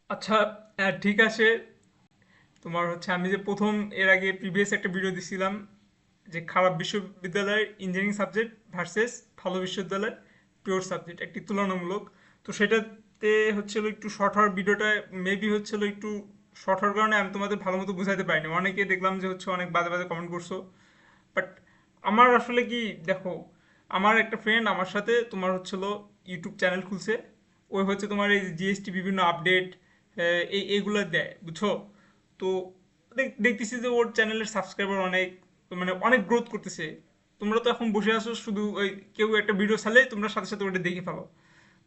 আচ্ছা, ঠিক আছে। তোমার হচ্ছে আমি যে প্রথম এর আগে প্রিভিয়াস একটা ভিডিও দিছিলাম যে খারাপ বিশ্ববিদ্যালয়ের ইঞ্জিনিয়ারিং সাবজেক্ট ভার্সেস ভালো বিশ্ববিদ্যালয়ের পিওর সাবজেক্ট একটি তুলনামূলক। তো সেটাতে হচ্ছিল একটু শর্ট হওয়ার ভিডিওটা মেবি হচ্ছিল একটু শর্ট হওয়ার কারণে আমি তোমাদের ভালো মতো বুঝাতে পারিনি। অনেকে দেখলাম যে হচ্ছে অনেক বাজে বাজে কমেন্ট করছো। বাট আমার আসলে কি, দেখো, আমার একটা ফ্রেন্ড আমার সাথে তোমার হচ্ছিল ইউটিউব চ্যানেল খুলছে। ওই হচ্ছে তোমার এই জিএসটি বিভিন্ন আপডেট এইগুলো দেয়, বুঝছো? তো দেখতেছি যে ওর চ্যানেলের সাবস্ক্রাইবার অনেক, মানে অনেক গ্রোথ করতেছে। তোমরা তো এখন বসে আছো শুধু ওই কেউ একটা ভিডিও ছাড়লে তোমরা সাথে সাথে ওটা দেখে ফেলো।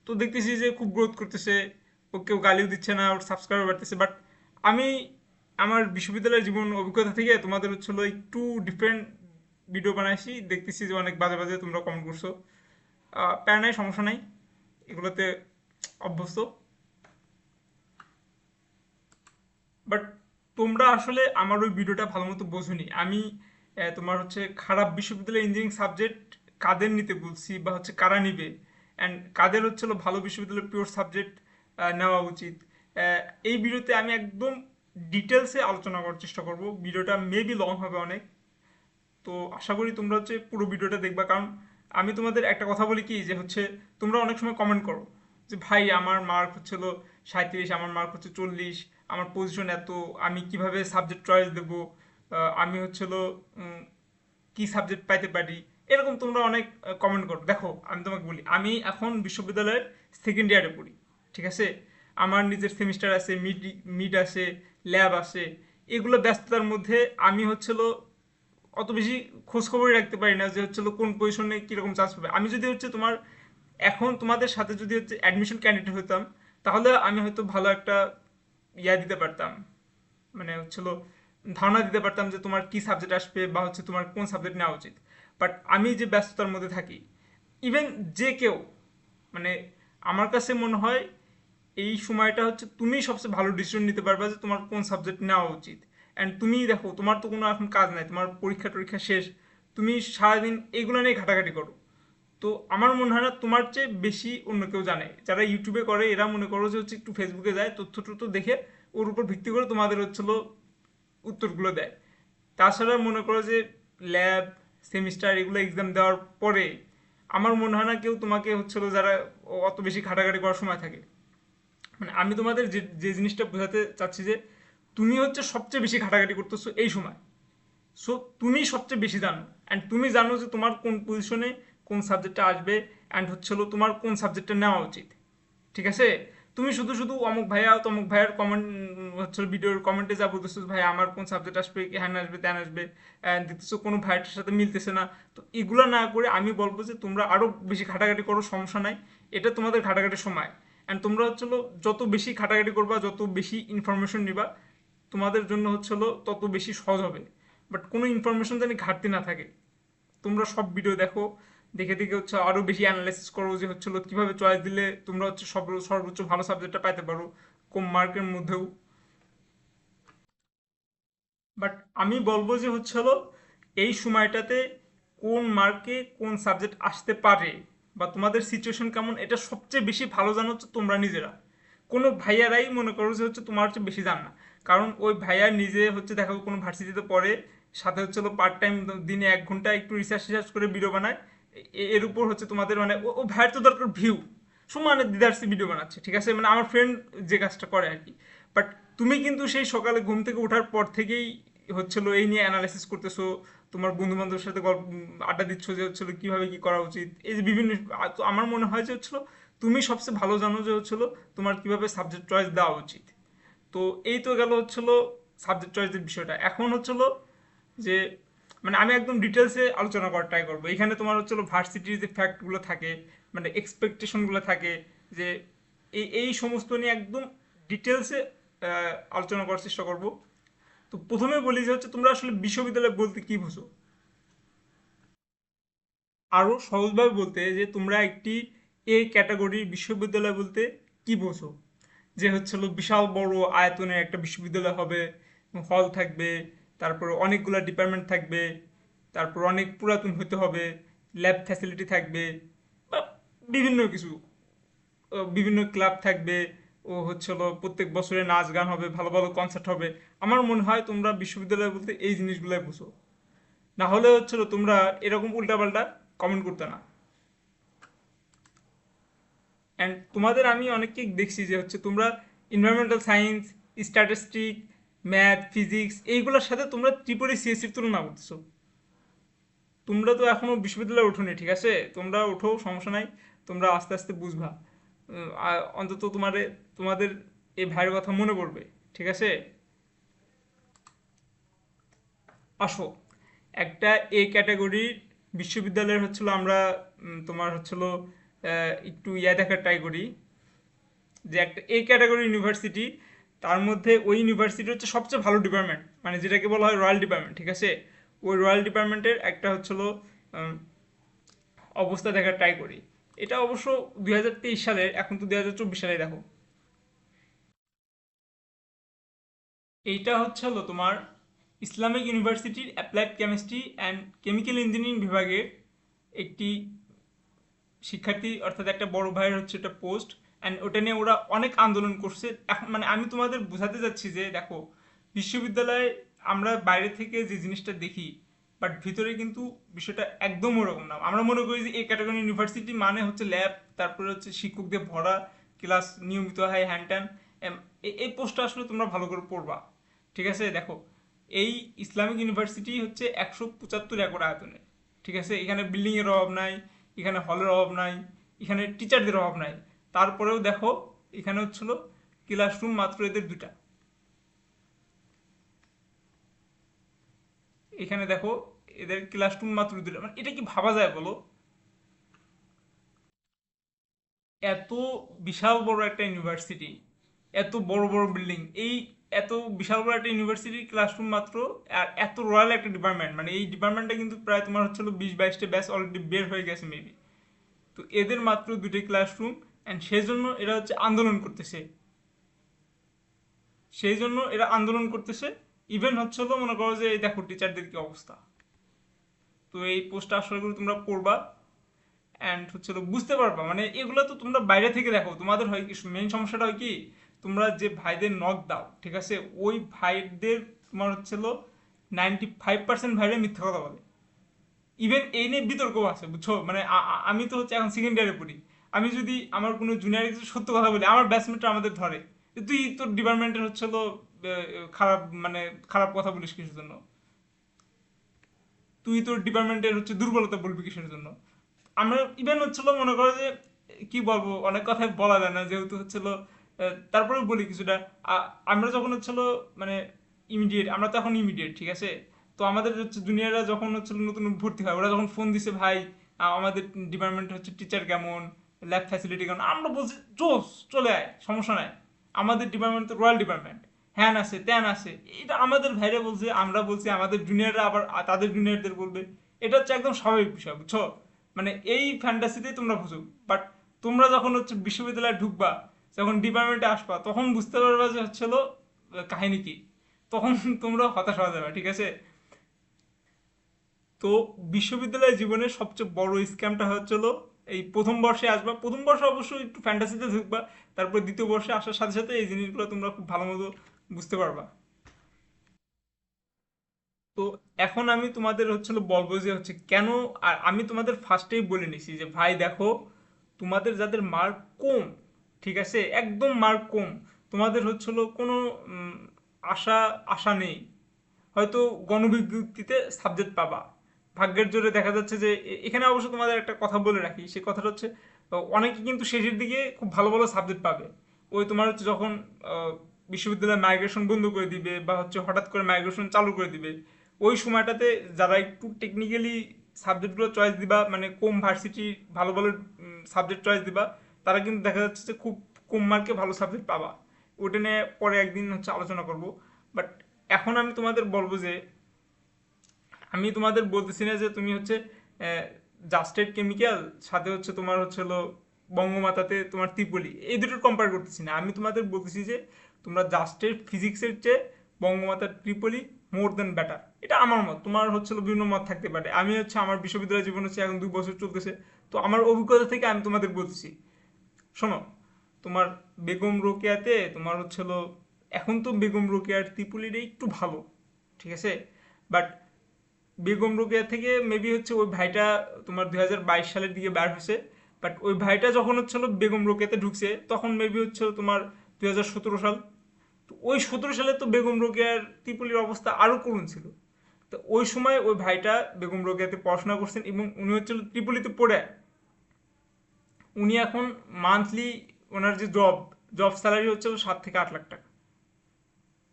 তো দেখতেছি যে খুব গ্রোথ করতেছে, ও কেউ গালিও দিচ্ছে না, ওর সাবস্ক্রাইবার বাড়তেছে। বাট আমি আমার বিশ্ববিদ্যালয়ের জীবন অভিজ্ঞতা থেকে তোমাদের হচ্ছিল একটু ডিফারেন্ট ভিডিও বানাইছি, দেখতেছি যে অনেক বাজে বাজে তোমরা কমেন্ট করছো। প্যারা নাই, সমস্যা নাই, এগুলোতে অভ্যস্ত। বাট তোমরা আসলে আমার ওই ভিডিওটা ভালো মতো বোঝোনি। আমি তোমার হচ্ছে খারাপ বিশ্ববিদ্যালয় ইঞ্জিনিয়ারিং সাবজেক্ট কাদের নিতে বলছি, বা হচ্ছে কারা নিবে, অ্যান্ড কাদের হচ্ছিল ভালো বিশ্ববিদ্যালয়ের পিওর সাবজেক্ট নেওয়া উচিত। আহ, এই ভিডিওতে আমি একদম ডিটেলসে আলোচনা করার চেষ্টা করব। ভিডিওটা মেবি লং হবে অনেক। তো আশা করি তোমরা হচ্ছে পুরো ভিডিওটা দেখবা, কারণ আমি তোমাদের একটা কথা বলি কি, যে হচ্ছে তোমরা অনেক সময় কমেন্ট করো যে ভাই আমার মার্ক হচ্ছিল 37, আমার মার্ক হচ্ছে 40, আমার পজিশন এত, আমি কিভাবে সাবজেক্ট চয়েস দেবো, আমি হচ্ছিল কি সাবজেক্ট পাইতে পারি, এরকম তোমরা অনেক কমেন্ট করো। দেখো আমি তোমাকে বলি, আমি এখন বিশ্ববিদ্যালয়ের সেকেন্ড ইয়ারে পড়ি, ঠিক আছে? আমার নিজের সেমিস্টার আছে, মিড মিড আছে, ল্যাব আছে। এগুলো ব্যস্ততার মধ্যে আমি হচ্ছিল অত বেশি খোঁজ খবরই রাখতে পারি না যে হচ্ছে কোন পজিশনে কিরকম চান্স পাবে। আমি যদি হচ্ছে তোমার এখন তোমাদের সাথে যদি হচ্ছে অ্যাডমিশন ক্যান্ডিডেট হতাম, তাহলে আমি হয়তো ভালো একটা দিতে পারতাম, মানে হচ্ছিল ধারণা দিতে পারতাম যে তোমার কি সাবজেক্ট আসবে, বা হচ্ছে তোমার কোন সাবজেক্ট নেওয়া উচিত। বাট আমি যে ব্যস্ততার মধ্যে থাকি, ইভেন যে কেউ, মানে আমার কাছে মনে হয় এই সময়টা হচ্ছে তুমি সবচেয়ে ভালো ডিসিশন নিতে পারবে যে তোমার কোন সাবজেক্ট নেওয়া উচিত। অ্যান্ড তুমি দেখো, তোমার তো কোনো এখন কাজ নাই, তোমার পরীক্ষা টরীক্ষা শেষ, তুমি সারাদিন এগুলো নিয়ে ঘাটাঘাটি করো। তো আমার মনে হয় না তোমার চেয়ে বেশি অন্য কেউ জানে। যারা ইউটিউবে করে এরা মনে করো যে হচ্ছে একটু ফেসবুকে যায়, তথ্য টথ্য দেখে ওর উপর ভিত্তি করে তোমাদের হচ্ছিল উত্তরগুলো দেয়। তাছাড়া মনে করো যে ল্যাব, সেমিস্টার এগুলো এক্সাম দেওয়ার পরে আমার মনে হয় না কেউ তোমাকে হচ্ছিল যারা অত বেশি ঘাটাঘাটি করার সময় থাকে। মানে আমি তোমাদের যে যে জিনিসটা বোঝাতে চাচ্ছি যে তুমি হচ্ছে সবচেয়ে বেশি ঘাটাঘাটি করতেছো এই সময়। সো তুমি সবচেয়ে বেশি জানো, অ্যান্ড তুমি জানো যে তোমার কোন পজিশনে কোন সাবজেক্টটা আসবে, অ্যান্ড হচ্ছিল তোমার কোন সাবজেক্টটা নেওয়া উচিত, ঠিক আছে? তুমি শুধু শুধু অমুক ভাইয়া তমুক ভাইয়ার কমেন্ট হচ্ছে ভিডিওর কমেন্টে যা বলতেছো ভাই আমার কোন সাবজেক্ট আসবে, হ্যান আসবে ত্যান আসবে, দেখতেছো কোনো ভাইয়াটার সাথে মিলতেছে না। তো এগুলো না করে আমি বলবো যে তোমরা আরো বেশি ঘাটাঘাটি করো, সমস্যা নাই। এটা তোমাদের ঘাটাঘাটির সময়, অ্যান্ড তোমরা হচ্ছিল যত বেশি ঘাটাঘাটি করবা, যত বেশি ইনফরমেশন নিবা, তোমাদের জন্য হচ্ছিল তত বেশি সহজ হবে। বাট কোনো ইনফরমেশন যেন ঘাটতি না থাকে। তোমরা সব ভিডিও দেখো, দেখে দেখে হচ্ছে আরো বেশি অ্যানালাইসিস করো যে হচ্ছিল কিভাবে চয়েস দিলে তোমরা হচ্ছে সর্বোচ্চ ভালো সাবজেক্টটা পাইতে পারো কম মার্কের মধ্যেও। বাট আমি বলবো যে হচ্ছিল এই সময়টাতে কোন মার্কে কোন সাবজেক্ট আসতে পারে, বা তোমাদের সিচুয়েশন কেমন, এটা সবচেয়ে বেশি ভালো জানো হচ্ছে তোমরা নিজেরা। কোনো ভাইয়ারাই মনে করো যে হচ্ছে তোমার হচ্ছে বেশি জান না। কারণ ওই ভাইয়া নিজে হচ্ছে দেখো কোনো ভার্সিটিতে পড়ে, সাথে হচ্ছে পার্ট টাইম দিনে 1 ঘন্টা একটু রিসার্চ টিসার্চ করে ভিডিও বানায়। এর উপর হচ্ছে তোমাদের মানে ও ভাইয়ের তো দরকার ভিউ, সমানে দিদার্সি ভিডিও বানাচ্ছে, ঠিক আছে? মানে আমার ফ্রেন্ড যে কাজটা করে আর কি। বাট তুমি কিন্তু সেই সকালে ঘুম থেকে ওঠার পর থেকেই হচ্ছিল এই নিয়ে অ্যানালাইসিস করতেছো, তোমার বন্ধু বান্ধবের সাথে গল্প আড্ডা দিচ্ছ যে হচ্ছিল কিভাবে কি করা উচিত, এই যে বিভিন্ন। তো আমার মনে হয় যে হচ্ছিল তুমি সবচেয়ে ভালো জানো যে হচ্ছিল তোমার কিভাবে সাবজেক্ট চয়েস দেওয়া উচিত। তো এই তো গেল হচ্ছিল সাবজেক্ট চয়েসের বিষয়টা। এখন হচ্ছিল যে মানে আমি একদম ডিটেলসে আলোচনা করার ট্রাই করবো। এখানে তোমার হচ্ছিল ভার্সিটির যে ফ্যাক্টগুলো থাকে, মানে এক্সপেকটেশনগুলো থাকে, যে এই সমস্ত নিয়ে একদম ডিটেলসে আলোচনা করার চেষ্টা করব। তো প্রথমে বলি যে হচ্ছে তোমরা আসলে বিশ্ববিদ্যালয় বলতে কি বুঝো। আরো সহজভাবে বলতে যে তোমরা একটি এ ক্যাটাগরির বিশ্ববিদ্যালয় বলতে কি বোঝো। যে হচ্ছিল বিশাল বড় আয়তনের একটা বিশ্ববিদ্যালয় হবে, হল থাকবে, তারপর অনেকগুলা ডিপার্টমেন্ট থাকবে, তারপর অনেক পুরাতন হতে হবে, ল্যাব ফ্যাসিলিটি থাকবে, বা বিভিন্ন কিছু, বিভিন্ন ক্লাব থাকবে, ও হচ্ছিল প্রত্যেক বছরে নাচ গান হবে, ভালো ভালো কনসার্ট হবে। আমার মনে হয় তোমরা বিশ্ববিদ্যালয় বলতে এই জিনিসগুলাই বুঝো, না হলে হচ্ছিল তোমরা এরকম উল্টাপাল্টা কমেন্ট করতে না। অ্যান্ড তোমাদের আমি অনেককেই দেখছি যে হচ্ছে তোমরা environmental science, statistic, math, physics এইগুলোর সাথে তোমরা ত্রিপলি সিএসসির তুলনা করতেছো। তোমরা তো এখনো বিশ্ববিদ্যালয়ে ওঠোনি, ঠিক আছে? তোমরা ওঠো, সমস্যা নাই। তোমরা আস্তে আস্তে বুঝবা। অন্তত তোমাদের এই ভাইয়ের কথা মনে পড়বে, ঠিক আছে? আসো, একটা এ ক্যাটাগরির বিশ্ববিদ্যালয়ের হচ্ছিল আমরা তোমার হচ্ছিল একটু দেখার ট্রাই করি যে একটা এ ক্যাটাগরি ইউনিভার্সিটি, তার মধ্যে ওই ইউনিভার্সিটি হচ্ছে সবচেয়ে ভালো ডিপার্টমেন্ট, মানে যেটাকে বলা হয় রয়্যাল ডিপার্টমেন্ট, ঠিক আছে? ওই রয়্যাল ডিপার্টমেন্টের একটা হচ্ছিল উম, অবস্থা দেখার ট্রাই করি। এটা অবশ্য 2023 সালের, এখন তো 2024 সালে। দেখো, এইটা হচ্ছে হলো তোমার ইসলামিক ইউনিভার্সিটির applied chemistry and chemical engineering বিভাগের একটি শিক্ষার্থী, অর্থাৎ একটা বড় ভাইয়ের হচ্ছে এটা পোস্ট। অ্যান্ড ওটা নিয়ে ওরা অনেক আন্দোলন করছে। এখন মানে আমি তোমাদের বোঝাতে যাচ্ছি যে দেখো, বিশ্ববিদ্যালয়ে আমরা বাইরে থেকে যে জিনিসটা দেখি, বাট ভিতরে কিন্তু বিষয়টা একদম ওরকম না। আমরা মনে করি যে এই ক্যাটাগরি ইউনিভার্সিটি মানে হচ্ছে ল্যাব, তারপরে হচ্ছে শিক্ষকদের ভরা ক্লাস, নিয়মিত হয়, হ্যান ট্যান। এই পোস্টটা আসলে তোমরা ভালো করে পড়বা, ঠিক আছে? দেখো, এই ইসলামিক ইউনিভার্সিটি হচ্ছে 175 একর আয়তনে, ঠিক আছে? এখানে বিল্ডিং এর অভাব নাই, এখানে হলের অভাব নাই, এখানে টিচারদের অভাব নাই। তারপরেও দেখো, এখানে হচ্ছিল ক্লাসরুম মাত্র এদের দুটা। এখানে দেখো, এদের ক্লাসরুম মাত্র দুটা। মানে এটা কি ভাবা যায় বলো? এত বিশাল বড় একটা ইউনিভার্সিটি, এত বড় বড় বিল্ডিং, এই এত বিশাল বড় একটা ইউনিভার্সিটির ক্লাসরুম মাত্র, আর এত রয়্যাল একটা ডিপার্টমেন্ট, মানে এই ডিপার্টমেন্টটা কিন্তু প্রায় তোমার হচ্ছিল 20-22টা ব্যাচ অলরেডি বের হয়ে গেছে মেবি। তো এদের মাত্র দুটি ক্লাসরুম, অ্যান্ড সেজন্য এরা হচ্ছে আন্দোলন করতেছে। সেই জন্য এরা আন্দোলন করতেছে। ইভেন হচ্ছে হলো মনে করো যে এই দেখো টিচারদের কি অবস্থা। তো এই পোস্টটা আসলে করে তোমরা পড়বা, অ্যান্ড হচ্ছে হলো বুঝতে পারবা। মানে এগুলো তো তোমরা বাইরে থেকে দেখো, তোমাদের হয় কি, মেইন সমস্যাটা হয় কি, তোমরা যে ভাইদের নক দাও, ঠিক আছে, ওই ভাইদের তোমার হচ্ছে হলো 95% ভাইরে মিথ্যা কথা বলে। ইভেন এই নিয়ে বিতর্ক আছে, বুঝছো? মানে আমি তো হচ্ছে এখন সেকেন্ড ইয়ারে পড়ি। আমি যদি আমার কোনো জুনিয়র কিছু সত্য কথা বলি, আমার ব্যাচমেটরা আমাদের ধরে যে তুই তোর ডিপার্টমেন্টের হচ্ছে হলো খারাপ, মানে খারাপ কথা বলিস কিসের জন্য, তুই তোর ডিপার্টমেন্টের হচ্ছে দুর্বলতা বলবি কিসের জন্য। আমরা ইভেন হচ্ছিল মনে করো যে কি বলবো, অনেক কথাই বলা যায় না যেহেতু হচ্ছিল, তারপরেও বলি কিছুটা। আমরা যখন হচ্ছিল মানে ইমিডিয়েট, আমরা তো এখন ইমিডিয়েট, ঠিক আছে? তো আমাদের হচ্ছে জুনিয়ররা যখন হচ্ছিল নতুন ভর্তি হয়, ওরা যখন ফোন দিছে, ভাই আমাদের ডিপার্টমেন্ট হচ্ছে টিচার কেমন, ল্যাব ফ্যাসিলিটি কেমন, আমরা বলছি জোস, চলে আয়, সমস্যা নাই, আমাদের ডিপার্টমেন্ট তো রয়্যাল ডিপার্টমেন্ট, হ্যান আছে ত্যান আছে। এটা আমাদের ভাইরা বলছে, আমরা বলছি, আমাদের জুনিয়ররা আবার তাদের জুনিয়রদের বলবে। এটা হচ্ছে একদম স্বাভাবিক বিষয়, বুঝছো? মানে এই ফ্যান্টাসিতেই তোমরা বুঝো। বাট তোমরা যখন হচ্ছে বিশ্ববিদ্যালয়ে ঢুকবা, যখন ডিপার্টমেন্টে আসবা, তখন বুঝতে পারবা যে হচ্ছিল কাহিনী কি। তখন তোমরা হতাশ হয়ে যাবে, ঠিক আছে? তো বিশ্ববিদ্যালয় জীবনের সবচেয়ে বড় স্ক্যামটা হচ্ছিল এই প্রথম বর্ষে আসবা, প্রথম বর্ষে অবশ্যই একটু ফ্যান্টাসিতে ঢুকবা, তারপর দ্বিতীয় বর্ষে আসার সাথে সাথে এই জিনিসগুলো তোমরা খুব ভালো মতো বুঝতে পারবা। তো এখন আমি তোমাদের হচ্ছিল বলবো যে হচ্ছে কেন। আর আমি তোমাদের ফার্স্টেই বলে নিছি যে ভাই দেখো, তোমাদের যাদের মার্ক কম, ঠিক আছে, একদম মার্ক কম, তোমাদের হচ্ছিল কোনো উম, আশা আশা নেই। হয়তো গণবিজ্ঞপ্তিতে সাবজেক্ট পাবা, ভাগ্যের জোরে দেখা যাচ্ছে যে এখানে অবশ্য তোমাদের একটা কথা বলে রাখি, সে কথাটা হচ্ছে অনেকে কিন্তু শেষের দিকে খুব ভালো ভালো সাবজেক্ট পাবে। ওই তোমার হচ্ছে যখন আহ, বিশ্ববিদ্যালয় মাইগ্রেশন বন্ধ করে দিবে, বা হচ্ছে হঠাৎ করে মাইগ্রেশন চালু করে দিবে, ওই সময়টাতে যারা একটু টেকনিক্যালি সাবজেক্টগুলো চয়েস দিবা, মানে কম ভার্সিটি ভালো ভালো সাবজেক্ট চয়েস দিবা, তারা কিন্তু দেখা যাচ্ছে যে খুব কম মার্কে ভালো সাবজেক্ট পাবা। ওটা নিয়ে পরে একদিন হচ্ছে আলোচনা করব। বাট এখন আমি তোমাদের বলবো যে, আমি তোমাদের বলতেছি না যে তুমি হচ্ছে জাস্টেড কেমিক্যাল সাথে হচ্ছে তোমার হচ্ছে হলো বঙ্গমাতাতে তোমার ত্রিপলি, এই দুটোর কম্পেয়ার করতেছি না। আমি তোমাদের বলতেছি যে তোমরা জাস্টেড ফিজিক্সের চেয়ে বঙ্গমাতার ত্রিপলি মোর দেন বেটার। এটা আমার মত, তোমার হচ্ছে হলো বিভিন্ন মত থাকতে পারে। আমি হচ্ছে আমার বিশ্ববিদ্যালয় জীবন হচ্ছে এখন 2 বছর চলতেছে, তো আমার অভিজ্ঞতা থেকে আমি তোমাদের বলতেছি। শোনো, তোমার বেগম রোকেয়াতে তোমার হচ্ছিল, এখন তো বেগম রোকেয়ার ত্রিপুলিটা একটু ভালো, ঠিক আছে, বাট বেগম রোকেয়া থেকে মেবি হচ্ছে ওই ভাইটা তোমার 2022 সালের দিকে বের হয়েছে। বাট ওই ভাইটা যখন হচ্ছিল বেগম রোকেয়াতে ঢুকছে তখন মেবি হচ্ছিল তোমার 2017 সাল। তো ওই 17 সালে তো বেগম রোকেয়ার ত্রিপলির অবস্থা আরো করুণ ছিল। তো ওই সময় ওই ভাইটা বেগম রোকেয়াতে পড়াশোনা করছেন এবং উনি হচ্ছিল ত্রিপলিতে পড়ে উনি এখন মান্থলি ওনার যে জব স্যালারি হচ্ছে 7 থেকে 8 লাখ টাকা।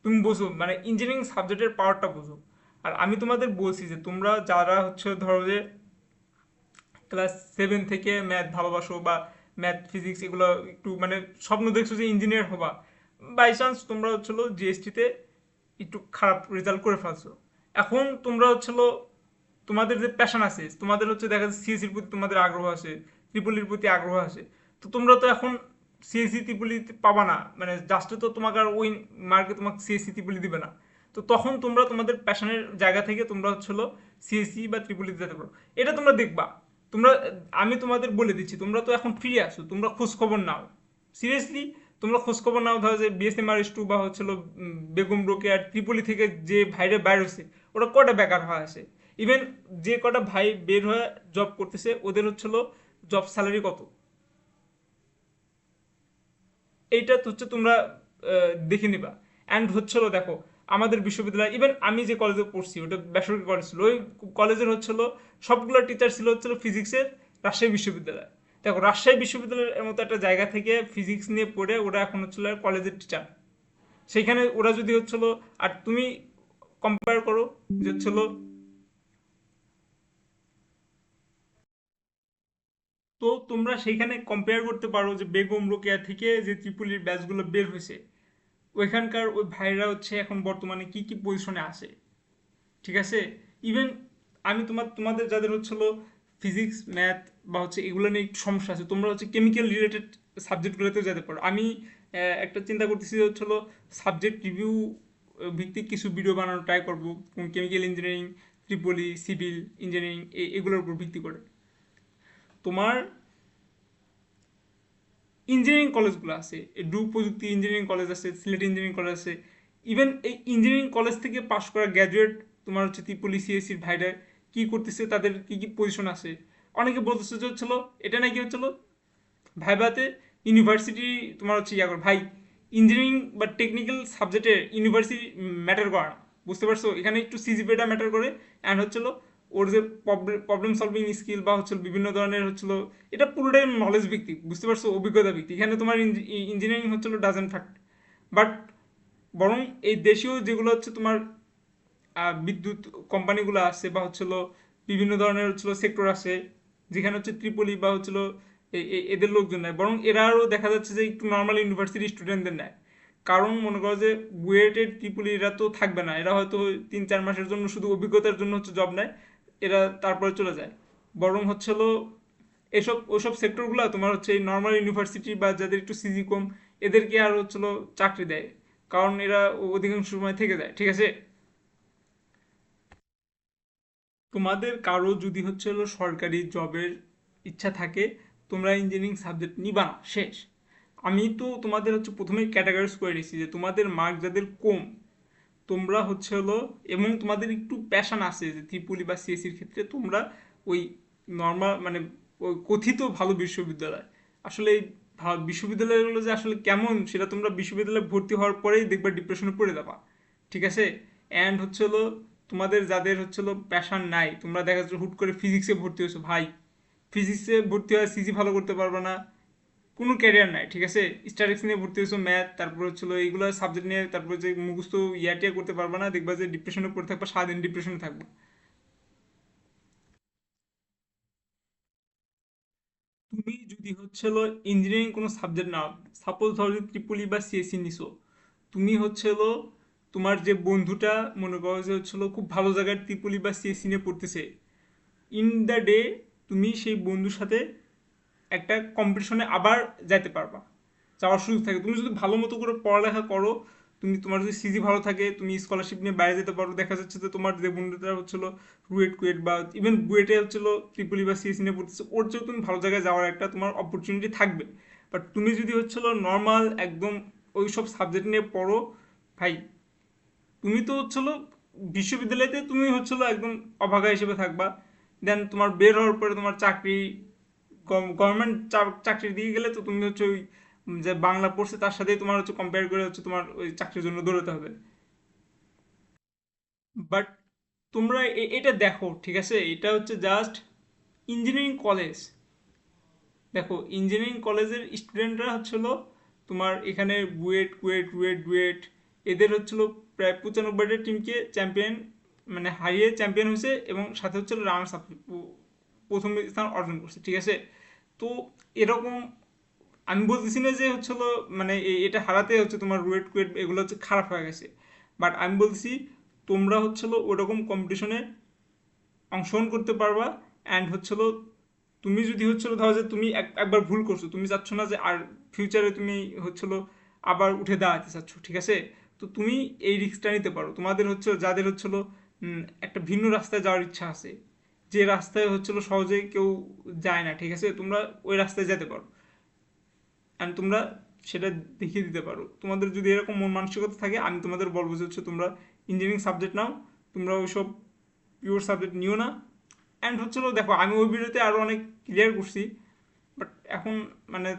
তুমি বোঝো মানে ইঞ্জিনিয়ারিং সাবজেক্টের পাওয়ারটা বোঝো। আর আমি তোমাদের বলছি যে তোমরা যারা হচ্ছে ধরো যে ক্লাস 7 থেকে ম্যাথ ভালোবাসো বা ম্যাথ ফিজিক্স এগুলো একটু মানে স্বপ্ন দেখছো যে ইঞ্জিনিয়ার হবা, বাই চান্স তোমরা হচ্ছিল জিএসটিতে একটু খারাপ রেজাল্ট করে ফেলছো, এখন তোমরা হচ্ছিল তোমাদের যে প্যাশন আছে, তোমাদের হচ্ছে দেখা যাচ্ছে সিএসির প্রতি তোমাদের আগ্রহ আছে, ত্রিপলির প্রতি আগ্রহ আছে, তো তোমরা তো এখন সিএসসি ত্রিপলি পাবা না, মানে জাস্ট তো তোমাকে আর ওই মার্কে তোমাকে সিএসসি ত্রিপলি দিবে না। তো তখন তোমরা তোমাদের প্যাশনের জায়গা থেকে তোমরা হচ্ছিল সিএসসি বা ত্রিপলিতে যেতে পারো। এটা তোমরা দেখবা। তোমরা, আমি তোমাদের বলে দিচ্ছি, তোমরা তো এখন ফ্রি আছো, তোমরা খোঁজ খবর নাও, সিরিয়াসলি তোমরা খোঁজ খবর নাও। ধরো যে বিএসএমআরএস 2 বা হচ্ছিল বেগম রোকেয়ার ত্রিপলি থেকে যে ভাইরে বাইর হচ্ছে ওরা কটা বেকার হয়ে আছে, ইভেন যে কটা ভাই বের হয়ে জব করতেছে ওদের হচ্ছিল জব স্যালারি কত, এইটা তো হচ্ছে তোমরা দেখে নিবা। অ্যান্ড হচ্ছিল দেখো আমাদের বিশ্ববিদ্যালয়, ইভেন আমি যে কলেজে পড়ছি ওটা বেসরকারি কলেজ ছিল, ওই কলেজের হচ্ছিল সবগুলো টিচার ছিল হচ্ছিল ফিজিক্সের রাজশাহী বিশ্ববিদ্যালয়। দেখো রাজশাহী বিশ্ববিদ্যালয়ের মতো একটা জায়গা থেকে ফিজিক্স নিয়ে পড়ে ওরা এখন হচ্ছিল কলেজের টিচার। সেইখানে ওরা যদি হচ্ছিল, আর তুমি কম্পেয়ার করো যে হচ্ছিল, তো তোমরা সেইখানে কম্পেয়ার করতে পারো যে বেগম রোকেয়া থেকে যে ত্রিপুলির ব্যাচগুলো বের হয়েছে ওইখানকার ওই ভাইরা হচ্ছে এখন বর্তমানে কি কি পজিশনে আছে, ঠিক আছে। ইভেন আমি তোমাদের যাদের হচ্ছিল ফিজিক্স ম্যাথ বা হচ্ছে এগুলো নিয়ে একটু সমস্যা আছে, তোমরা হচ্ছে কেমিক্যাল রিলেটেড সাবজেক্টগুলোতেও যেতে পারো। আমি একটা চিন্তা করতেছি যে হচ্ছিল সাবজেক্ট রিভিউ ভিত্তিক কিছু ভিডিও বানানোর ট্রাই করবো, chemical engineering, Tripoli, civil engineering এগুলোর উপর ভিত্তি করে। তোমার ইঞ্জিনিয়ারিং কলেজগুলো আছে, ডু প্রযুক্তি ইঞ্জিনিয়ারিং কলেজ আছে, সিলেট ইঞ্জিনিয়ারিং কলেজ আছে, ইভেন এই ইঞ্জিনিয়ারিং কলেজ থেকে পাশ করা গ্র্যাজুয়েট তোমার হচ্ছে ত্রিপলি সিএসসির ভাইরা কি করতেছে, তাদের কি কি পজিশন আছে। অনেকে বলতেছে যে হচ্ছিল এটা নাকি হচ্ছিল ভাইভাতে ইউনিভার্সিটি তোমার হচ্ছে ইয়া করে ভাই, ইঞ্জিনিয়ারিং বা টেকনিক্যাল সাবজেক্টে ইউনিভার্সিটি ম্যাটার করে না, বুঝতে পারছো, এখানে একটু সিজিপিটা ম্যাটার করে। অ্যান্ড হচ্ছিল ওর যে প্রবলেম সলভিং স্কিল বা হচ্ছে বিভিন্ন ধরনের হচ্ছিল, এটা পুরোটাই নলেজ ভিত্তিক, বুঝতে পারছো, অভিজ্ঞতা ভিত্তিক। এখানে তোমার ইঞ্জিনিয়ারিং হচ্ছিল ডাজেন্ট ফ্যাক্ট, বাট বরং এই দেশীয় যেগুলো হচ্ছে তোমার বিদ্যুৎ কোম্পানিগুলো আছে বা হচ্ছিল বিভিন্ন ধরনের হচ্ছিল সেক্টর আছে যেখানে হচ্ছে ত্রিপলি বা হচ্ছিল এদের লোকজন নেয়, বরং এরা আরও দেখা যাচ্ছে যে একটু নর্মাল ইউনিভার্সিটি স্টুডেন্টদের নেয়। কারণ মনে করো যে বুয়েটের ত্রিপলি এরা তো থাকবে না, এরা হয়তো 3-4 মাসের জন্য শুধু অভিজ্ঞতার জন্য হচ্ছে জব নেয়, এরা তারপরে চলে যায়। বরং হচ্ছিল এসব ওইসব সেক্টরগুলো তোমার হচ্ছে এই নর্মাল ইউনিভার্সিটি বা যাদের একটু সিজি কম এদেরকে আর হচ্ছিল চাকরি দেয়, কারণ এরা অধিকাংশ সময় থেকে যায়, ঠিক আছে। তোমাদের কারো যদি হচ্ছে হলো সরকারি জবের ইচ্ছা থাকে তোমরা ইঞ্জিনিয়ারিং সাবজেক্ট নিবা না, শেষ। আমি তো তোমাদের হচ্ছে প্রথমেই ক্যাটাগরাইজ করে নিয়েছি যে তোমাদের মার্ক যাদের কম তোমরা হচ্ছে হলো এবং তোমাদের একটু প্যাশন আছে যে ত্রিপুলি বা সিএসসির ক্ষেত্রে তোমরা ওই নর্মাল মানে ওই কথিত ভালো বিশ্ববিদ্যালয়, আসলে এই বিশ্ববিদ্যালয়গুলো যে আসলে কেমন সেটা তোমরা বিশ্ববিদ্যালয়ে ভর্তি হওয়ার পরেই দেখবা ডিপ্রেশনে পড়ে যাবা, ঠিক আছে। অ্যান্ড হচ্ছে হলো তোমাদের যাদের হচ্ছে হলো প্যাশন নাই, তোমরা দেখা যাচ্ছে হুট করে ফিজিক্সে ভর্তি হয়েছো ভাই, ফিজিক্সে ভর্তি হয়ে সিজি ভালো করতে পারবে না, কোনো ক্যারিয়ার নাই, ঠিক আছে। স্ট্যাটিক্স নিয়ে ভর্তি হয়েছো ম্যাথ, তারপর হচ্ছিল এইগুলো সাবজেক্ট নিয়ে, তারপর যে মুখস্থ ইয়াটিয়া করতে পারবে না, দেখবা যে ডিপ্রেশনে পড়ে থাকবা, সারাদিন ডিপ্রেশনে থাকবা। তুমি যদি হচ্ছিল ইঞ্জিনিয়ারিং কোনো সাবজেক্ট নাও, সাপোজ ধরো যে ট্রিপলি বা সিএসসি নিছো, তুমি হচ্ছিল তোমার যে বন্ধুটা মনে করো যে হচ্ছিল খুব ভালো জায়গায় ট্রিপলি বা সিএসসি নিয়ে পড়তেছে, ইন দ্য ডে তুমি সেই বন্ধুর সাথে একটা কম্পিটিশনে আবার যাইতে পারবা, যাওয়ার সুযোগ থাকে তুমি যদি ভালো মতো করে পড়ালেখা করো। তুমি তোমার যদি সিজি ভালো থাকে তুমি স্কলারশিপ নিয়ে বাইরে যেতে পারো, দেখা যাচ্ছে যে তোমার যে বন্ধুটা হচ্ছিল রুয়েট কুয়েট বা ইভেন বুয়েটে হচ্ছিল ট্রিপলি বা সিএসি নিয়ে পড়তেছে, ওর চেয়েও তুমি ভালো জায়গায় যাওয়ার একটা তোমার অপরচুনিটি থাকবে। বাট তুমি যদি হচ্ছিল নর্মাল একদম ওই সব সাবজেক্ট নিয়ে পড়ো ভাই, তুমি তো হচ্ছিল বিশ্ববিদ্যালয়তে তুমি হচ্ছিল একদম অভাগা হিসেবে থাকবা। দেন তোমার বের হওয়ার পরে তোমার চাকরি, গভর্নমেন্ট চাকরির দিকে গেলে তো তুমি হচ্ছে ওই যে বাংলা পড়ছে তার সাথেই তোমার হচ্ছে কম্পেয়ার করে হচ্ছে তোমার ওই চাকরির জন্য দৌড়াতে হবে। বাট তোমরা এটা দেখো, ঠিক আছে, এটা হচ্ছে জাস্ট ইঞ্জিনিয়ারিং কলেজ। দেখো ইঞ্জিনিয়ারিং কলেজের স্টুডেন্টরা হচ্ছিল তোমার এখানে বুয়েট কুয়েট রুয়েট ডুয়েট এদের হচ্ছিল প্রায় 95টা টিমকে চ্যাম্পিয়ন, মানে হারিয়ে চ্যাম্পিয়ন হয়েছে এবং সাথে হচ্ছিল রানার্স আপ, প্রথম স্থান অর্জন করছে, ঠিক আছে। তো এরকম আমি বলতেছি না যে হচ্ছিল মানে এটা হারাতে হচ্ছে তোমার রুয়েট কুয়েট এগুলো হচ্ছে খারাপ হয়ে গেছে, বাট আমি বলছি তোমরা হচ্ছিল ওরকম কম্পিটিশনে অংশগ্রহণ করতে পারবা। অ্যান্ড হচ্ছিল তুমি যদি হচ্ছিল ধরো যে তুমি একবার ভুল করছো, তুমি চাচ্ছ না যে আর ফিউচারে তুমি হচ্ছিল আবার উঠে দাঁড়াতে চাচ্ছ, ঠিক আছে, তো তুমি এই রিস্কটা নিতে পারো। তোমাদের হচ্ছে যাদের হচ্ছিল একটা ভিন্ন রাস্তায় যাওয়ার ইচ্ছা আছে, যে রাস্তায় হচ্ছিল সহজে কেউ যায় না, ঠিক আছে, তোমরা ওই রাস্তায় যেতে পারো। অ্যান্ড তোমরা সেটা দেখিয়ে দিতে পারো। তোমাদের যদি এরকম মন মানসিকতা থাকে আমি তোমাদের বলবো যে হচ্ছে তোমরা ইঞ্জিনিয়ারিং সাবজেক্ট নাও, তোমরা ওইসব পিওর সাবজেক্ট নিও না। অ্যান্ড হচ্ছিল দেখো আমি ওই ভিডিওতে আরও অনেক ক্লিয়ার করছি, বাট এখন মানে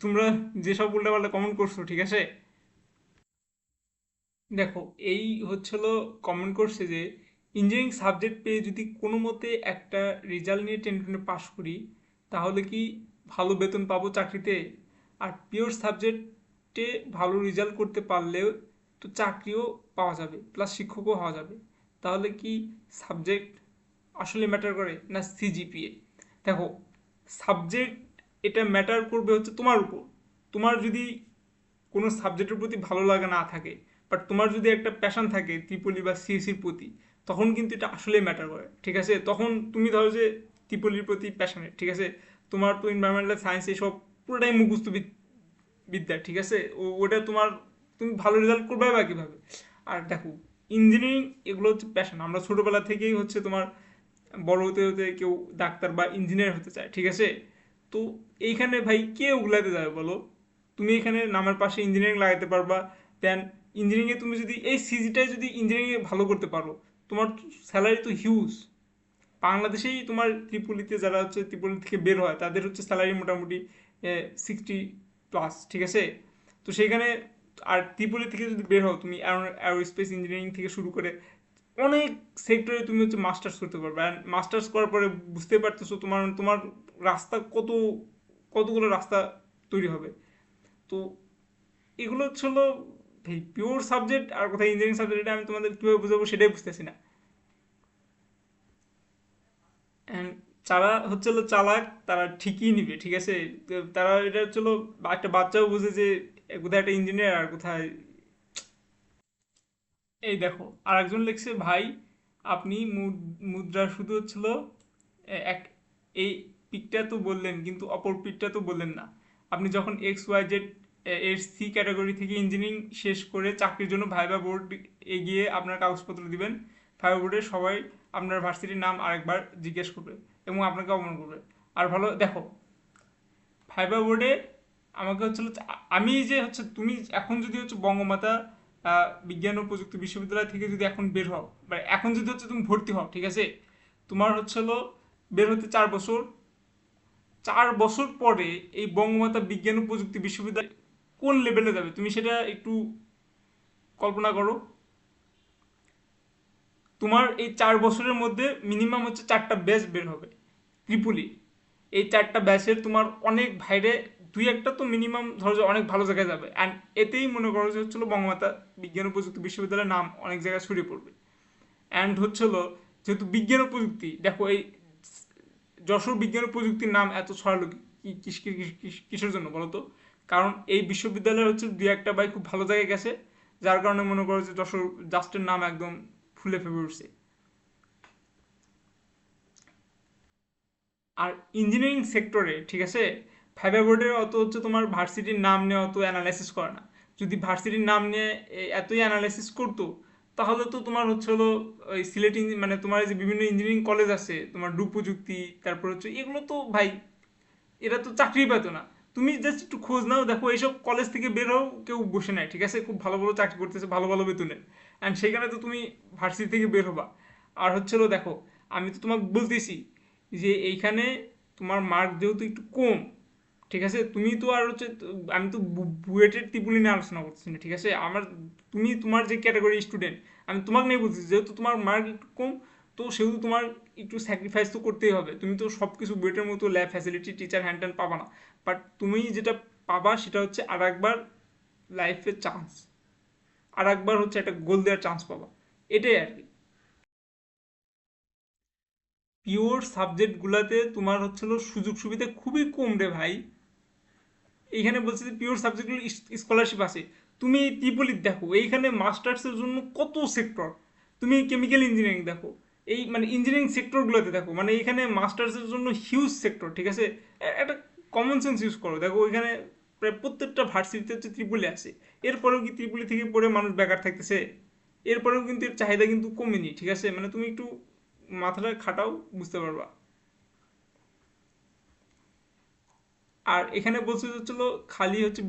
তোমরা যেসব উল্টাপাল্টা কমেন্ট করছো, ঠিক আছে, দেখো এই হচ্ছিল কমেন্ট করছে যে ইঞ্জিনিয়ারিং সাবজেক্ট পেয়ে যদি কোনো মতে একটা রেজাল্ট নিয়ে টেনে টেনে পাশ করি তাহলে কি ভালো বেতন পাবো চাকরিতে? আর পিওর সাবজেক্টে ভালো রেজাল্ট করতে পারলেও তো চাকরিও পাওয়া যাবে প্লাস শিক্ষকও হওয়া যাবে। তাহলে কি সাবজেক্ট আসলে ম্যাটার করে না সিজিপিএ? দেখো সাবজেক্ট এটা ম্যাটার করবে হচ্ছে তোমার উপর। তোমার যদি কোনো সাবজেক্টের প্রতি ভালো লাগা না থাকে, বাট তোমার যদি একটা প্যাশন থাকে ত্রিপলি বা সিএসির প্রতি, তখন কিন্তু এটা আসলেই ম্যাটার করে, ঠিক আছে। তখন তুমি ধরো যে ত্রিপলির প্রতি প্যাশনেট, ঠিক আছে, তোমার তো এনভায়রনমেন্টাল সায়েন্স এসব পুরোটাই মুখস্থ বিদ্যা, ঠিক আছে, ওটা তোমার তুমি ভালো রেজাল্ট করবে বা কীভাবে? আর দেখো ইঞ্জিনিয়ারিং এগুলো হচ্ছে প্যাশন। আমরা ছোটোবেলা থেকেই হচ্ছে তোমার বড় হতে হতে কেউ ডাক্তার বা ইঞ্জিনিয়ার হতে চায়, ঠিক আছে। তো এইখানে ভাই কে ওগুলাতে যাবে বলো? তুমি এখানে নামের পাশে ইঞ্জিনিয়ারিং লাগাতে পারবা। দেন ইঞ্জিনিয়ারিংয়ে তুমি যদি এই সিজিটাই যদি ইঞ্জিনিয়ারিংয়ে ভালো করতে পারো, তোমার স্যালারি তো হিউজ। বাংলাদেশেই তোমার ত্রিপলিতে যারা হচ্ছে ত্রিপলি থেকে বের হয় তাদের হচ্ছে স্যালারি মোটামুটি 60+, ঠিক আছে। তো সেইখানে আর ত্রিপলি থেকে যদি বের হও তুমি অ্যারোস্পেস ইঞ্জিনিয়ারিং থেকে শুরু করে অনেক সেক্টরে তুমি হচ্ছে মাস্টার্স করতে পারবে। আর মাস্টার্স করার পরে বুঝতে পারতেছো তোমার তোমার রাস্তা কতগুলো রাস্তা তৈরি হবে। তো এগুলো হলো পিওর সাবজেক্ট আর কোথায় ইঞ্জিনিয়ারিং সাবজেক্ট, এটা আমি তোমাদের কীভাবে বুঝাবো সেটাই বুঝতেছি না। And যারা হচ্ছিল চালাক তারা ঠিকই নিবে, ঠিক আছে। তো তারা এটা হচ্ছিল একটা বাচ্চাও বুঝে যে কোথায় একটা ইঞ্জিনিয়ার আর কোথায়। এই দেখো আর একজন লিখছে ভাই আপনি মুদ্রা শুধু হচ্ছিল এক এই পিকটা তো বললেন কিন্তু অপর পিকটা তো বললেন না। আপনি যখন XYZ এর সি ক্যাটাগরি থেকে ইঞ্জিনিয়ারিং শেষ করে চাকরির জন্য ভাইবা বোর্ড এগিয়ে আপনার কাগজপত্র দিবেন, ভাইবা বোর্ডে সবাই আপনার ভার্সিটির নাম আরেকবার জিজ্ঞেস করবে এবং আপনাকে অপমান করবে। আর ভালো দেখো ভাইবা বোর্ডে আমাকে হচ্ছিল আমি যে হচ্ছে তুমি এখন যদি হচ্ছে বঙ্গমাতা বিজ্ঞান ও প্রযুক্তি বিশ্ববিদ্যালয় থেকে যদি এখন বের হও, মানে এখন যদি হচ্ছে তুমি ভর্তি হও, ঠিক আছে, তোমার হচ্ছিল বের হতে 4 বছর। 4 বছর পরে এই বঙ্গমাতা বিজ্ঞান ও প্রযুক্তি বিশ্ববিদ্যালয় কোন লেভেলে যাবে তুমি সেটা একটু কল্পনা করো। তোমার এই 4 বছরের মধ্যে মিনিমাম হচ্ছে 4টা ব্যাচ বের হবে ত্রিপুলি। এই 4টা ব্যাচের তোমার অনেক ভাইরে দুই একটা তো মিনিমাম ধরো যে অনেক ভালো জায়গায় যাবে। অ্যান্ড এতেই মনে করো যে হচ্ছিল বঙ্গমাতা বিজ্ঞান ও প্রযুক্তি বিশ্ববিদ্যালয়ের নাম অনেক জায়গায় ছড়িয়ে পড়বে। অ্যান্ড হচ্ছিল যেহেতু বিজ্ঞান ও প্রযুক্তি, দেখো এই যশোর বিজ্ঞান ও প্রযুক্তির নাম এত ছড়ালো কিসের জন্য বলো তো? কারণ এই বিশ্ববিদ্যালয় হচ্ছে দুই একটা বাই খুব ভালো জায়গায় গেছে, যার কারণে মনে করো যে যশোর জাস্টের নাম একদম ফুলে ফেপে উঠছে। আর ইঞ্জিনিয়ারিং সেক্টরে, ঠিক আছে, ফাইবার বোর্ডের অত হচ্ছে তোমার ভার্সিটির নাম নিয়ে অত অ্যানালাইসিস করে না। যদি ভার্সিটির নাম নিয়ে এতই অ্যানালাইসিস করতো তাহলে তো তোমার হচ্ছে হলো ওই সিলেট মানে তোমার যে বিভিন্ন ইঞ্জিনিয়ারিং কলেজ আছে তোমার ডু প্রযুক্তি, তারপর হচ্ছে এগুলো তো ভাই এরা তো চাকরি পেতো না। তুমি জাস্ট একটু খোঁজ নাও, দেখো এইসব কলেজ থেকে বের হও কেউ বসে নাই, ঠিক আছে, খুব ভালো ভালো চাকরি করতেছে ভালো ভালো বেতনে, অ্যান্ড সেখানে তো তুমি ভার্সিটি থেকে বের হবা। আর হচ্ছিল দেখো, আমি তো তোমাকে বলতেছি যে এইখানে তোমার মার্ক যেহেতু একটু কম, ঠিক আছে, তুমি তো আর হচ্ছে আমি তো বুয়েটের ত্রিপুলি নিয়ে আলোচনা করতেছি না, ঠিক আছে, আমার তুমি তোমার যে ক্যাটাগরি স্টুডেন্ট, আমি তোমাকে নিয়ে বলতেছি যেহেতু তোমার মার্ক একটু কম, তো সেহেতু তোমার একটু স্যাক্রিফাইস তো করতেই হবে। তুমি তো সব কিছু বুয়েটের মতো ল্যাব ফ্যাসিলিটি টিচার হ্যান্ড ট্যান্ড পাবা না, বাট তুমি যেটা পাবা সেটা হচ্ছে আর একবার লাইফের চান্স, আর একবার হচ্ছে একটা গোল দেওয়ার চান্স পাবা, এটাই আর কি। পিওর সাবজেক্টগুলোতে তোমার হচ্ছিল সুযোগ সুবিধা খুবই কম রে ভাই। এইখানে বলছে যে পিওর সাবজেক্টগুলো স্কলারশিপ আছে। তুমি ত্রিপলি দেখো, এইখানে মাস্টার্সের জন্য কত সেক্টর। তুমি কেমিক্যাল ইঞ্জিনিয়ারিং দেখো, এই মানে ইঞ্জিনিয়ারিং সেক্টরগুলোতে দেখো, মানে এইখানে মাস্টার্সের জন্য হিউজ সেক্টর, ঠিক আছে। একটা কমন সেন্স ইউজ করো, দেখো ওইখানে প্রায় প্রত্যেকটা ভার্সিটিতে হচ্ছে ত্রিপলি আছে। এরপরেও কি ত্রিপলি থেকে পড়ে মানুষ বেকার থাকতেছে? এরপরেও কিন্তু এর চাহিদা কিন্তু কমেনি, ঠিক আছে, মানে তুমি একটু মাথাটা খাটাও, বুঝতে পারবা। আর এখানে বলতে চাচ্ছিল খালি হচ্ছে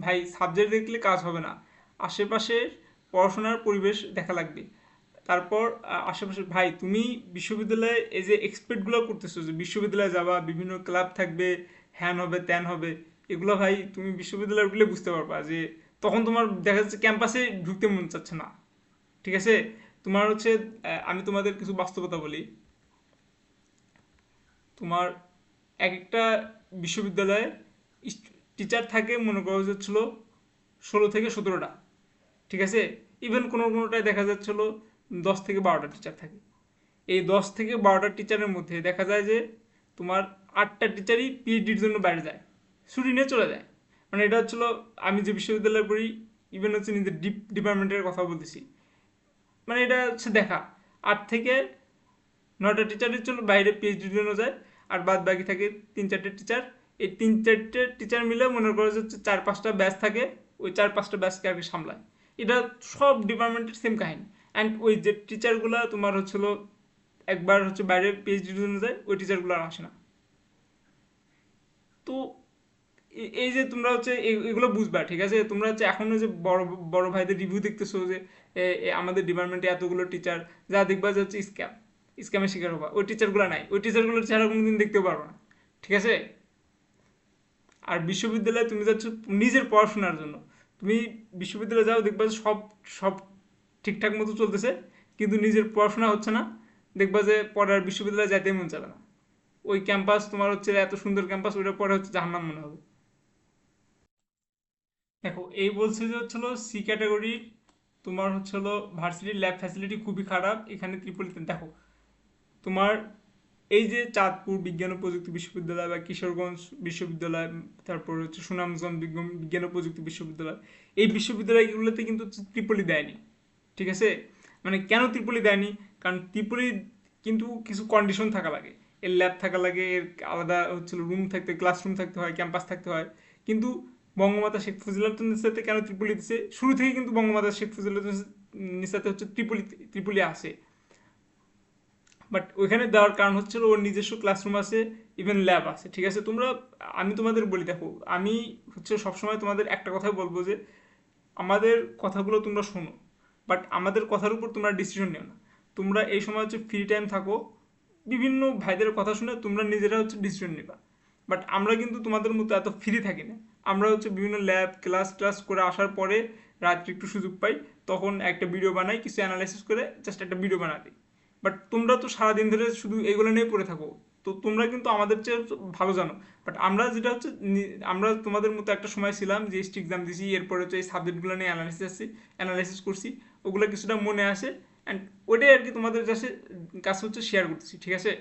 ভাই সাবজেক্ট দেখলে কাজ হবে না, আশেপাশের পড়াশোনার পরিবেশ দেখা লাগবে। তারপর আশেপাশে ভাই তুমি বিশ্ববিদ্যালয়ে এই যে এক্সপেক্টগুলো করতেছো যে বিশ্ববিদ্যালয়ে যাবা, বিভিন্ন ক্লাব থাকবে, হ্যান হবে ত্যান হবে, এগুলো ভাই তুমি বিশ্ববিদ্যালয়ে উঠলে বুঝতে পারবা যে তখন তোমার দেখা যাচ্ছে ক্যাম্পাসে ঢুকতে মন চাচ্ছে না, ঠিক আছে। তোমার হচ্ছে আমি তোমাদের কিছু বাস্তবতা বলি। তোমার এক একটা বিশ্ববিদ্যালয়ে টিচার থাকে মনে করা যাচ্ছিল 16 থেকে 17টা, ঠিক আছে। ইভেন কোনো কোনোটায় দেখা যাচ্ছিল 10 থেকে 12টা টিচার থাকে। এই 10 থেকে 12টা টিচারের মধ্যে দেখা যায় যে তোমার 8টা টিচারই পিএইচডির জন্য বাইরে যায়, ছুটি নিয়ে চলে যায়। মানে এটা হচ্ছিল, আমি যে বিশ্ববিদ্যালয়ে পড়ি, ইভেন হচ্ছে নিজের ডিপার্টমেন্টের কথা বলতেছি, মানে এটা হচ্ছে দেখা 8 থেকে 9টা টিচারের জন্য বাইরে পিএইচডির জন্য যায়, আর বাদ বাকি থাকে 3-4টে টিচার। এই 3-4টে টিচার মিলে মনে করো যে 4-5টা ব্যাচ থাকে, ওই 4-5টা ব্যাচকে আর কি সামলায়। এটা সব ডিপার্টমেন্টের সেম কাহিনী। অ্যান্ড ওই যে টিচারগুলো তোমার হচ্ছিল একবার হচ্ছে বাইরে পিএইচডির জন্য যায়, ওই টিচারগুলো আর আসে না। তো এই যে তোমরা হচ্ছে এগুলো বুঝবা, ঠিক আছে, তোমরা হচ্ছে এখনো যে বড় বড় ভাইদের রিভিউ দেখতেছো যে আমাদের ডিপার্টমেন্টে এতগুলো টিচার, যা দেখবা যে হচ্ছে স্ক্যামের শিকার হবা, ওই টিচারগুলো নাই, ওই টিচারগুলোর চেহারা কোনোদিন দেখতেও পারবে না, ঠিক আছে। আর বিশ্ববিদ্যালয়ে তুমি যাচ্ছ নিজের পড়াশোনার জন্য, তুমি বিশ্ববিদ্যালয়ে যাও, দেখবা যে সব সব ঠিকঠাক মতো চলতেছে, কিন্তু নিজের পড়াশোনা হচ্ছে না, দেখবা যে পরে আর বিশ্ববিদ্যালয়ে যাইতেই মন চাবে না। ওই ক্যাম্পাস তোমার হচ্ছে এত সুন্দর ক্যাম্পাস, ওইটা পরে হচ্ছে জাহান্নাম মনে হবে। দেখো এই বলছে যে হচ্ছিল সি ক্যাটাগরির তোমার হচ্ছিল ভার্সিটির ল্যাব ফ্যাসিলিটি খুবই খারাপ এখানে ত্রিপলিতে। দেখো তোমার এই যে চাঁদপুর বিজ্ঞান ও প্রযুক্তি বিশ্ববিদ্যালয় বা কিশোরগঞ্জ বিশ্ববিদ্যালয়, তারপর হচ্ছে সুনামগঞ্জ বিজ্ঞান ও প্রযুক্তি বিশ্ববিদ্যালয়, এই বিশ্ববিদ্যালয়গুলোতে কিন্তু হচ্ছে ত্রিপলি দেয়নি, ঠিক আছে। মানে কেন ত্রিপলি দেয়নি? কারণ ত্রিপলি কিন্তু কিছু কন্ডিশন থাকা লাগে, এর ল্যাব থাকা লাগে, এর আলাদা হচ্ছিল রুম থাকতে, ক্লাসরুম থাকতে হয়, ক্যাম্পাস থাকতে হয়। কিন্তু বঙ্গমাতা শেখ ফজিলাতুন্নেসাতে কেন ত্রিপলি দিছে? শুরু থেকে কিন্তু বঙ্গমাতা শেখ ফজিলাতুন্নেসাতে হচ্ছে ত্রিপলি ত্রিপলি আসে, বাট ওইখানে দেওয়ার কারণ হচ্ছে ওর নিজস্ব ক্লাসরুম আছে, ইভেন ল্যাব আছে, ঠিক আছে। তোমরা, আমি তোমাদের বলি, দেখো আমি হচ্ছে সবসময় তোমাদের একটা কথাই বলবো যে আমাদের কথাগুলো তোমরা শোনো, বাট আমাদের কথার উপর তোমরা ডিসিশন নিও না। তোমরা এই সময় হচ্ছে ফ্রি টাইম থাকো, বিভিন্ন ভাইদের কথা শুনে তোমরা নিজেরা হচ্ছে ডিসিশন নিবা। বাট আমরা কিন্তু তোমাদের মতো এত ফ্রি থাকি না। আমরা হচ্ছে বিভিন্ন ল্যাব ক্লাস ক্লাস করে আসার পরে রাত্রে একটু সুযোগ পাই, তখন একটা ভিডিও বানাই, কিছু অ্যানালাইসিস করে জাস্ট একটা ভিডিও বানাই দিই। বাট তোমরা তো সারাদিন ধরে শুধু এগুলো নিয়ে পড়ে থাকো, তো তোমরা কিন্তু আমাদের চেয়ে ভালো জানো। বাট আমরা যেটা হচ্ছে আমরা তোমাদের মতো একটা সময় ছিলাম যে স্ট্রিক এক্সাম দিছি, এরপরে হচ্ছে এই সাবজেক্টগুলো নিয়ে অ্যানালাইসিস করছি, ওগুলো কিছুটা মনে আসে, অ্যান্ড ওটাই আর কি তোমাদের কাছে হচ্ছে শেয়ার করতেছি, ঠিক আছে।